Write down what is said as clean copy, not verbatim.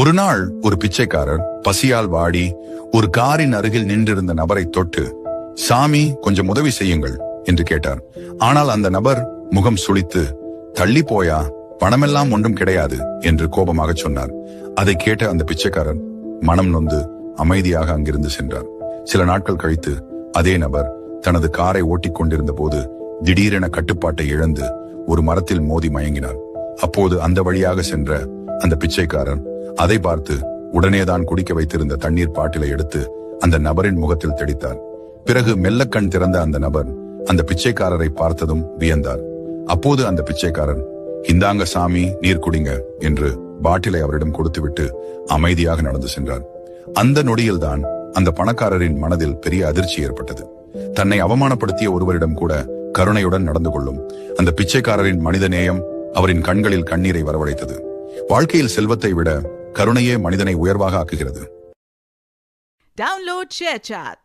ஒரு நாள் ஒரு பிச்சைக்காரர் பசியால் வாடி ஒரு காரின் அருகில் நின்றிருந்த நபரை தொட்டு, சாமி கொஞ்சம் உதவி செய்யுங்கள் என்று கேட்டார். ஆனால் அந்த நபர் முகம் சுளித்து, தள்ளி போயா, பணமெல்லாம் ஒன்றும் கிடையாது என்று கோபமாக சொன்னார். அதை கேட்ட அந்த பிச்சைக்காரர் மனம் நொந்து அமைதியாக அங்கிருந்து சென்றார். சில நாட்கள் கழித்து அதே நபர் தனது காரை ஓட்டிக் கொண்டிருந்த போது திடீரென கட்டுப்பாட்டை இழந்து ஒரு மரத்தில் மோதி மயங்கினார். அப்போது அந்த வழியாக சென்ற அந்த பிச்சைக்காரர் அதை பார்த்து உடனேதான் குடிக்க வைத்திருந்த தண்ணீர் பாட்டிலை எடுத்து அந்த நபரின் முகத்தில் தெளித்தார். பிறகு மெல்ல கண் திறந்த அந்த நபர் அந்த பிச்சைக்காரரை பார்த்ததும் வியந்தார். அப்போது அந்த பிச்சைக்காரர், இந்தாங்க சாமி, நீர் குடிங்க என்று பாட்டிலை அவரிடம் கொடுத்துவிட்டு அமைதியாக நடந்து சென்றார். அந்த நொடியில்தான் அந்த பணக்காரரின் மனதில் பெரிய அதிர்ச்சி ஏற்பட்டது. தன்னை அவமானப்படுத்திய ஒருவரிடம் கூட கருணையுடன் நடந்து கொள்ளும் அந்த பிச்சைக்காரரின் மனித நேயம் அவரின் கண்களில் கண்ணீரை வரவழைத்தது. வாழ்க்கையில் செல்வத்தை விட கருணையே மனிதனை உயர்வாக ஆக்குகிறது. Download ShareChat.